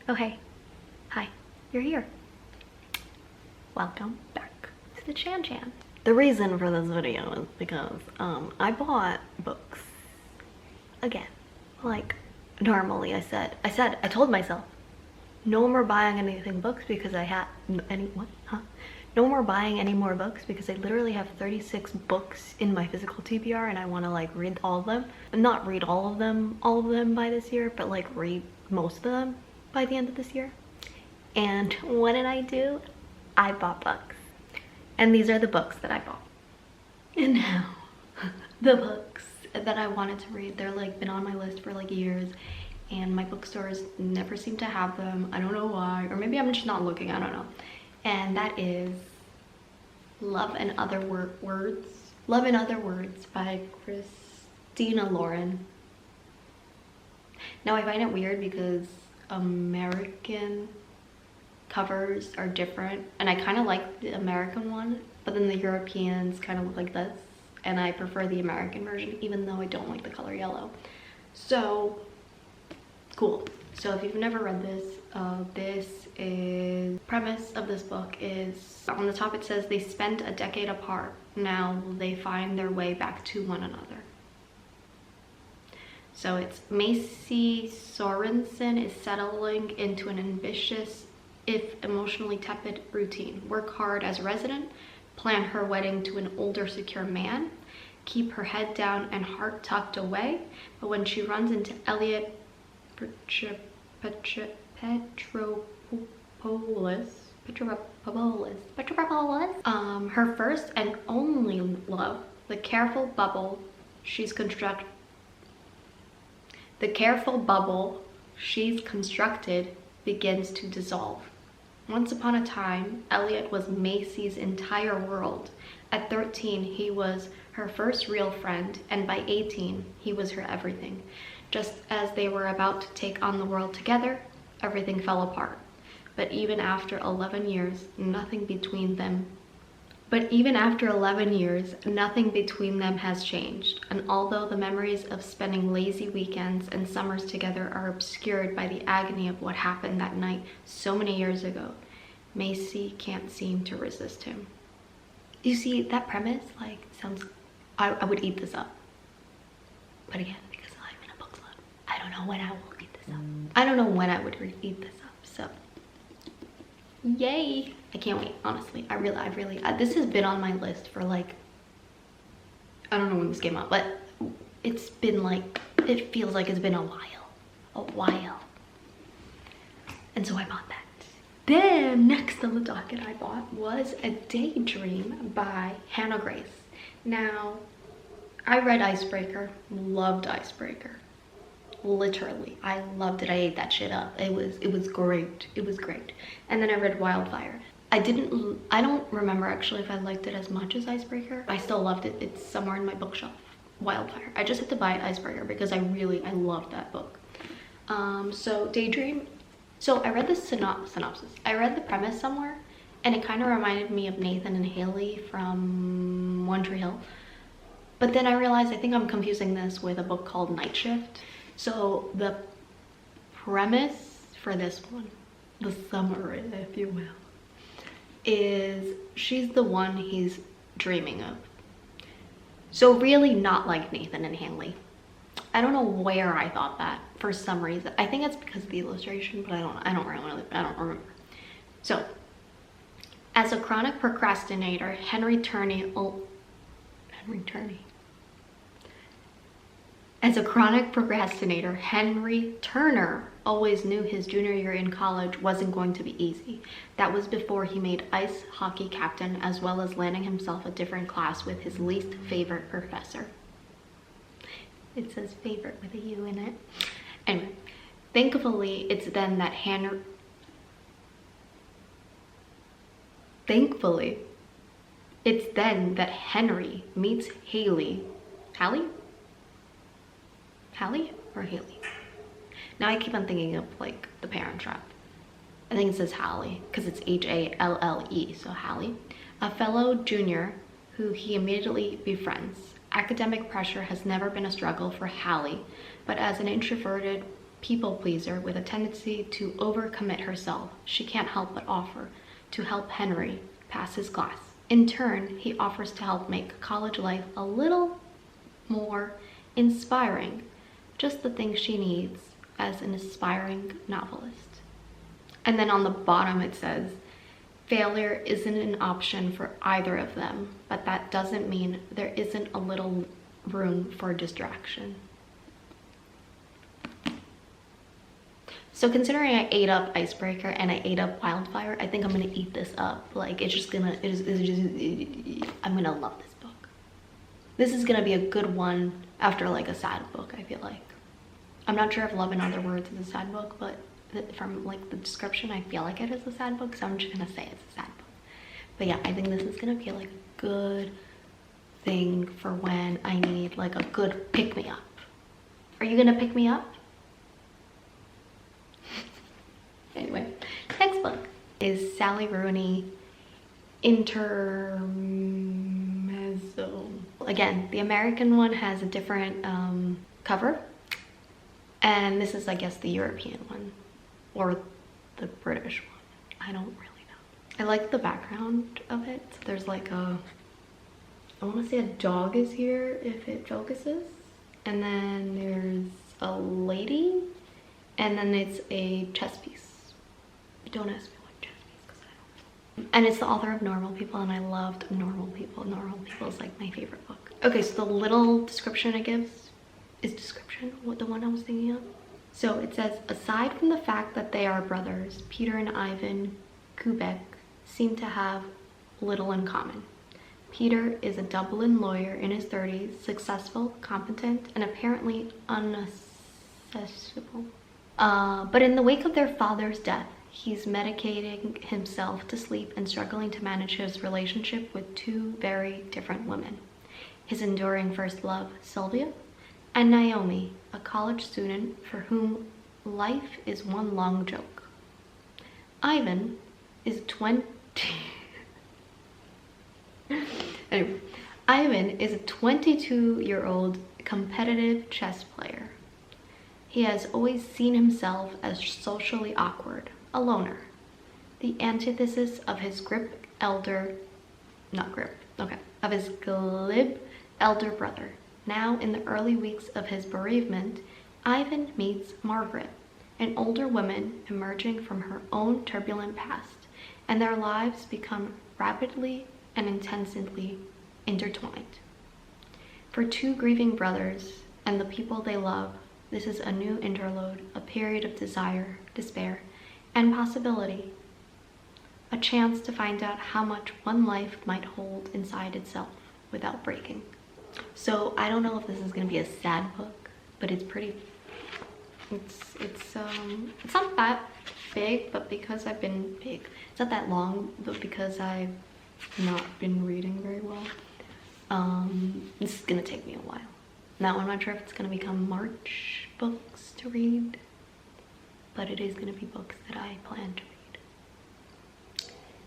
Oh hey, hi, you're here. Welcome back to the Chan Chan. The reason for this video is because I bought books again. Like normally I told myself no more buying anything books because I had no more buying any more books because I literally have 36 books in my physical TBR and I want to like read all of them. Not read all of them by this year, but like read most of them by the end of this year. And what did I do? I bought books. And these are the books that I bought. And now, the books that I wanted to read, they're like been on my list for like years and my bookstores never seem to have them. I don't know why, or maybe I'm just not looking, I don't know. And that is Love and Other Words. Love and Other Words by Christina Lauren. Now I find it weird because American covers are different and I kind of like the American one, but then the Europeans kind of look like this and I prefer the American version even though I don't like the color yellow. So cool. So if you've never read this, premise of this book is on the top it says they spent a decade apart, now they find their way back to one another. So it's Macy Sorensen is settling into an ambitious, if emotionally tepid, routine. Work hard as a resident, plan her wedding to an older, secure man, keep her head down and heart tucked away. But when she runs into Elliot Petropoulos, her first and only love, the careful bubble she's constructed begins to dissolve. Once upon a time, Elliot was Macy's entire world. At 13, he was her first real friend, and by 18, he was her everything. Just as they were about to take on the world together, everything fell apart. But even after 11 years, nothing between them has changed. And although the memories of spending lazy weekends and summers together are obscured by the agony of what happened that night so many years ago, Macy can't seem to resist him. You see, that premise like sounds, I would eat this up. But again, because I'm in a book club, I don't know when I will eat this up. I don't know when I would eat this up, so yay. I can't wait, honestly. I really this has been on my list for like, I don't know when this came out, but it's been like, it feels like it's been a while. And so I bought that. Then next on the docket I bought was A Daydream by Hannah Grace. Now, I read Icebreaker, loved Icebreaker. Literally, I loved it. I ate that shit up. It was great. It was great. And then I read Wildfire. I don't remember actually if I liked it as much as Icebreaker. I still loved it. It's somewhere in my bookshelf. Wildfire. I just had to buy Icebreaker because I loved that book. So Daydream. So I read the synopsis. I read the premise somewhere and it kind of reminded me of Nathan and Haley from One Tree Hill. But then I realized I think I'm confusing this with a book called Night Shift. So the premise for this one, the summary, if you will, is she's the one he's dreaming of. So really not like Nathan and Haley. I don't know where I thought that for some reason. I think it's because of the illustration, but I don't remember. So, as a chronic procrastinator, Henry Turner always knew his junior year in college wasn't going to be easy. That was before he made ice hockey captain, as well as landing himself a different class with his least favorite professor. It says favorite with a U in it. Anyway, thankfully, it's then that Henry meets Hallie? Or Haley? Now I keep on thinking of like The Parent Trap. I think it says Hallie because it's H-A-L-L-E, so Hallie. A fellow junior who he immediately befriends. Academic pressure has never been a struggle for Hallie, but as an introverted people pleaser with a tendency to overcommit herself, she can't help but offer to help Henry pass his class. In turn, he offers to help make college life a little more inspiring, just the thing she needs as an aspiring novelist. And then on the bottom it says, failure isn't an option for either of them, but that doesn't mean there isn't a little room for distraction. So considering I ate up Icebreaker and I ate up Wildfire, I think I'm gonna eat this up. Like, it's just gonna, I'm gonna love this book. This is gonna be a good one after like a sad book, I feel like. I'm not sure if Love in Other Words is a sad book, but from like the description, I feel like it is a sad book, so I'm just gonna say it's a sad book. But yeah, I think this is gonna be like a good thing for when I need like a good pick-me-up. Are you gonna pick me up? Anyway, next book is Sally Rooney, Intermezzo. Again, the American one has a different cover, and this is, I guess, the European one, or the British one. I don't really know. I like the background of it. So there's like a, I want to say a dog is here if it focuses, and then there's a lady, and then it's a chess piece. Don't ask me what chess piece, because I don't know. And it's the author of Normal People, and I loved Normal People. Normal People is like my favorite book. Okay, so the little description it gives is description, what the one I was thinking of. So it says, aside from the fact that they are brothers, Peter and Ivan Kubek seem to have little in common. Peter is a Dublin lawyer in his 30s, successful, competent, and apparently unaccessible. But in the wake of their father's death, he's medicating himself to sleep and struggling to manage his relationship with two very different women. His enduring first love, Sylvia, and Naomi, a college student for whom life is one long joke. Ivan is 20... Anyway, Ivan is a 22-year-old competitive chess player. He has always seen himself as socially awkward, a loner, the antithesis of his of his glib elder brother. Now, in the early weeks of his bereavement, Ivan meets Margaret, an older woman emerging from her own turbulent past, and their lives become rapidly and intensely intertwined. For two grieving brothers and the people they love, this is a new interlude, a period of desire, despair, and possibility. A chance to find out how much one life might hold inside itself without breaking. So I don't know if this is going to be a sad book, but it's pretty, it's not that big, but because I've been big, it's not that long, but because I've not been reading very well, this is going to take me a while. Now I'm not sure if it's going to become March books to read, but it is going to be books that I plan to read.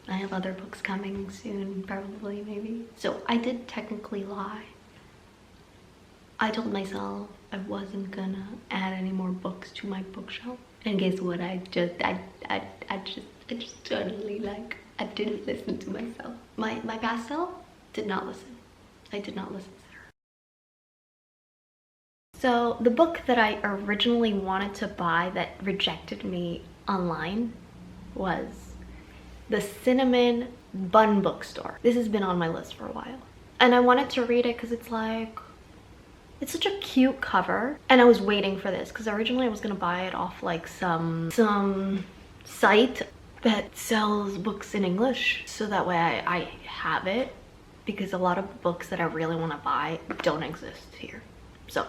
I have other books coming soon, probably, maybe. So I did technically lie. I told myself I wasn't gonna add any more books to my bookshelf, and guess what? I just totally, like, I didn't listen to myself. My past self did not listen. I did not listen to her. So the book that I originally wanted to buy that rejected me online was The Cinnamon Bun Bookstore. This has been on my list for a while, and I wanted to read it because it's like, it's such a cute cover, and I was waiting for this because originally I was gonna buy it off like some site that sells books in English, so that way I have it, because a lot of books that I really want to buy don't exist here. So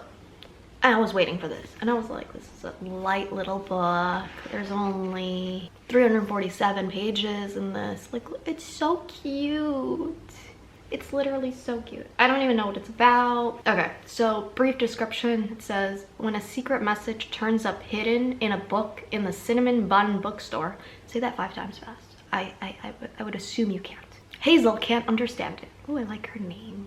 I was waiting for this, and I was like, this is a light little book. There's only 347 pages in this. Like, it's so cute. It's literally so cute. I don't even know what it's about. Okay, so brief description. It says, when a secret message turns up hidden in a book in the Cinnamon Bun Bookstore. Say that 5 times fast. I would assume you can't. Hazel can't understand it. Oh, I like her name.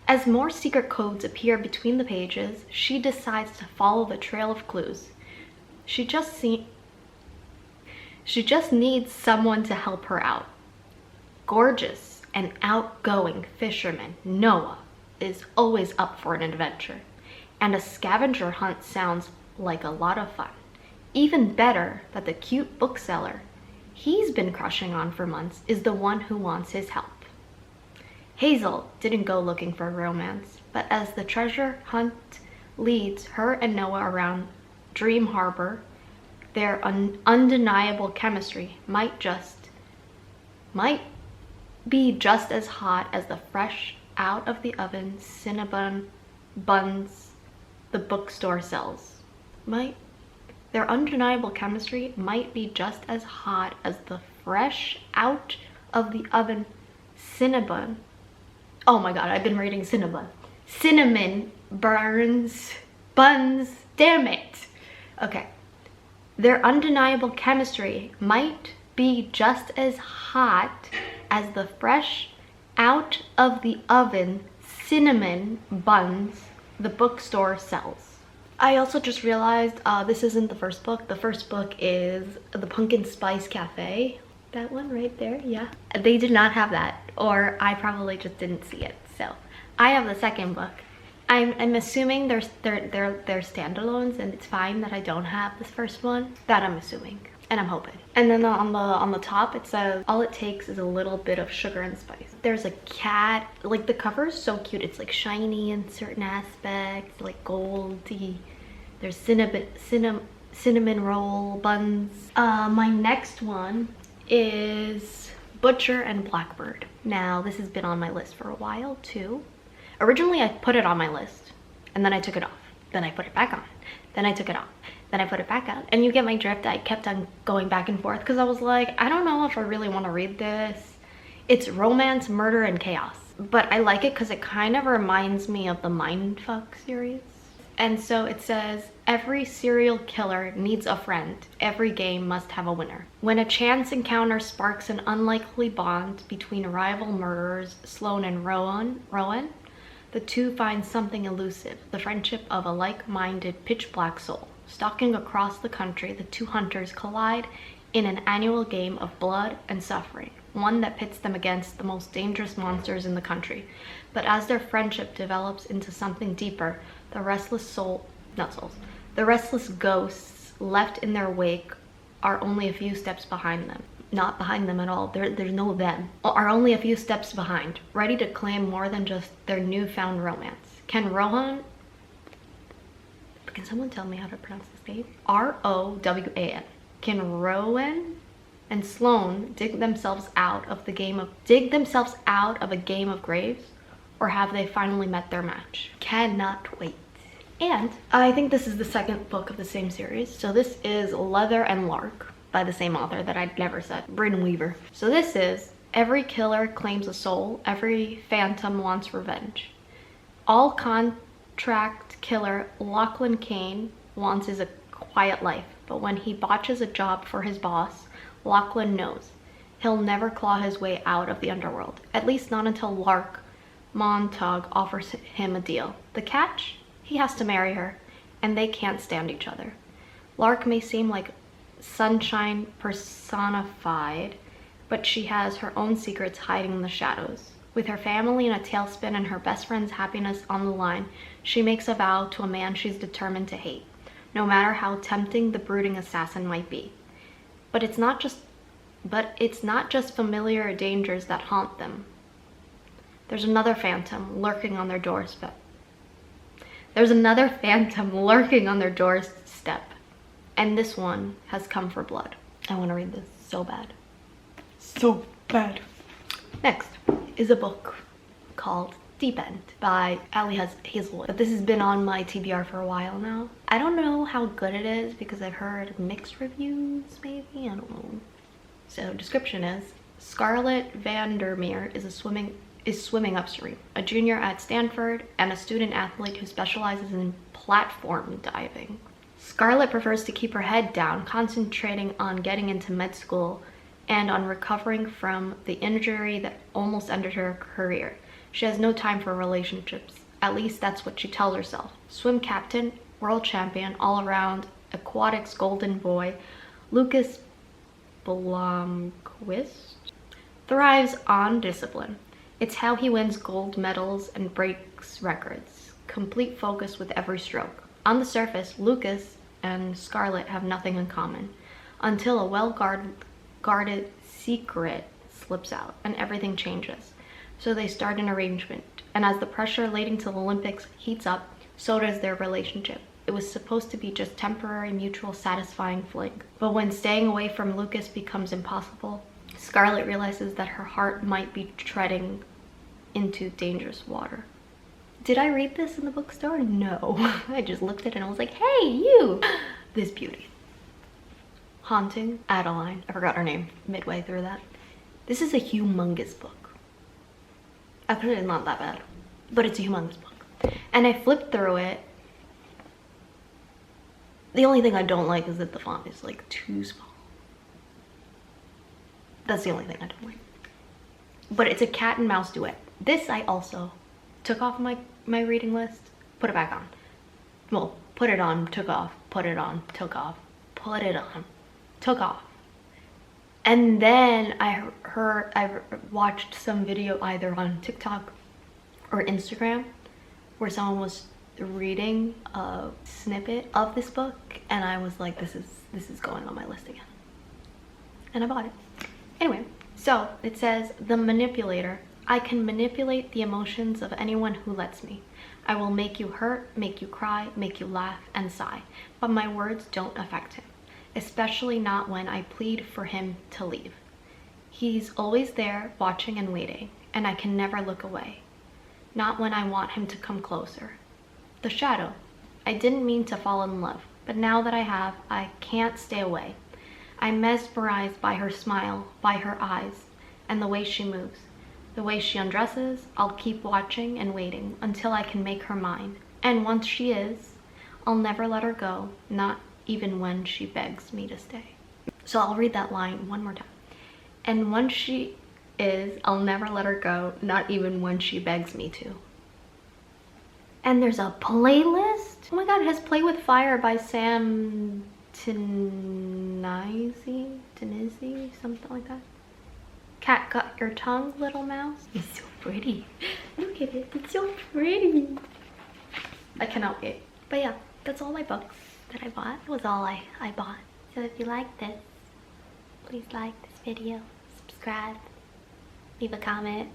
As more secret codes appear between the pages, she decides to follow the trail of clues. She just needs someone to help her out. Gorgeous and outgoing fisherman Noah is always up for an adventure, and a scavenger hunt sounds like a lot of fun. Even better that the cute bookseller he's been crushing on for months is the one who wants his help. Hazel didn't go looking for romance, but as the treasure hunt leads her and Noah around Dream Harbor, their undeniable chemistry might be just as hot as the fresh out of the oven cinnamon buns the bookstore sells. Their undeniable chemistry might be just as hot as the fresh out of the oven cinnamon. Oh my god, I've been reading cinnamon. Cinnamon buns. Damn it. Okay. Their undeniable chemistry might be just as hot as the fresh out of the oven cinnamon buns the bookstore sells. I also just realized this isn't the first book. The first book is The Pumpkin Spice Cafe. That one right there, yeah. They did not have that, or I probably just didn't see it. So I have the second book. I'm assuming they're standalones, and it's fine that I don't have this first one. That I'm assuming, and I'm hoping. And then on the top it says all it takes is a little bit of sugar and spice. There's a cat. Like, the cover is so cute. It's like shiny in certain aspects, like goldy. There's cinnamon roll buns. My next one is Butcher and Blackbird. Now this has been on my list for a while too. Originally I put it on my list and then I took it off. Then I put it back on. Then I took it off. Then I put it back on. And you get my drift. I kept on going back and forth because I was like, I don't know if I really want to read this. It's romance, murder, and chaos. But I like it because it kind of reminds me of the Mindfuck series. And so it says, every serial killer needs a friend. Every game must have a winner. When a chance encounter sparks an unlikely bond between rival murderers Sloane and Rowan, the two find something elusive, the friendship of a like-minded pitch-black soul. Stalking across the country, the two hunters collide in an annual game of blood and suffering, one that pits them against the most dangerous monsters in the country. But as their friendship develops into something deeper, the restless ghosts left in their wake are only a few steps behind them. Not behind them at all. There's no them. Are only a few steps behind, ready to claim more than just their newfound romance. Can someone tell me how to pronounce this name? R-O-W-A-N. Can Rowan and Sloane dig themselves out of a game of graves, or have they finally met their match? Cannot wait. And I think this is the second book of the same series. So this is Leather and Lark by the same author that I'd never said, Brynne Weaver. So this is every killer claims a soul, every phantom wants revenge. All contract killer Lachlan Kane wants is a quiet life, but when he botches a job for his boss, Lachlan knows he'll never claw his way out of the underworld, at least not until Lark Montague offers him a deal. The catch? He has to marry her, and they can't stand each other. Lark may seem like sunshine personified, but she has her own secrets hiding in the shadows. With her family in a tailspin and her best friend's happiness on the line, she makes a vow to a man she's determined to hate, no matter how tempting the brooding assassin might be. But it's not just familiar dangers that haunt them. There's another phantom lurking on their doorstep. And this one has come for blood. I want to read this so bad. So bad. Next is a book called Deep End by Hazelwood. But this has been on my TBR for a while now. I don't know how good it is because I've heard mixed reviews, maybe? I don't know. So description is, Scarlett Vandermeer is swimming upstream, a junior at Stanford and a student athlete who specializes in platform diving. Scarlett prefers to keep her head down, concentrating on getting into med school and on recovering from the injury that almost ended her career. She has no time for relationships. At least that's what she tells herself. Swim captain, world champion, all around aquatics golden boy, Lucas Blomqvist, thrives on discipline. It's how he wins gold medals and breaks records. Complete focus with every stroke. On the surface, Lucas and Scarlett have nothing in common until a well-guarded secret slips out and everything changes. So they start an arrangement, and as the pressure relating to the Olympics heats up, so does their relationship. It was supposed to be just temporary, mutual, satisfying fling. But when staying away from Lucas becomes impossible, Scarlett realizes that her heart might be treading into dangerous water. Did I read this in the bookstore? No. I just looked at it and I was like, hey, you! This beauty. Haunting Adeline. I forgot her name midway through that. This is a humongous book. Actually, it's not that bad, but it's a humongous book. And I flipped through it. The only thing I don't like is that the font is like too small. That's the only thing I don't like. But it's a cat and mouse duet. This I also took off my reading list, put it back on. Well, put it on, took off, put it on, took off, put it on, took off. And then I watched some video either on TikTok or Instagram where someone was reading a snippet of this book, and I was like, this is going on my list again. And I bought it. Anyway, so it says, The Manipulator. I can manipulate the emotions of anyone who lets me. I will make you hurt, make you cry, make you laugh and sigh, but my words don't affect him, especially not when I plead for him to leave. He's always there, watching and waiting, and I can never look away. Not when I want him to come closer. The shadow. I didn't mean to fall in love, but now that I have, I can't stay away. I'm mesmerized by her smile, by her eyes, and the way she moves. The way she undresses, I'll keep watching and waiting until I can make her mine. And once she is, I'll never let her go, not even when she begs me to stay. So I'll read that line one more time. And once she is, I'll never let her go, not even when she begs me to. And there's a playlist. Oh my god, it has Play with Fire by Sam Tanizi, something like that. Cat got your tongue, little mouse. It's so pretty. Look at it, it's so pretty. I cannot wait. But yeah, that's all my books that I bought. That was all I bought. So if you like this, please like this video, subscribe, leave a comment.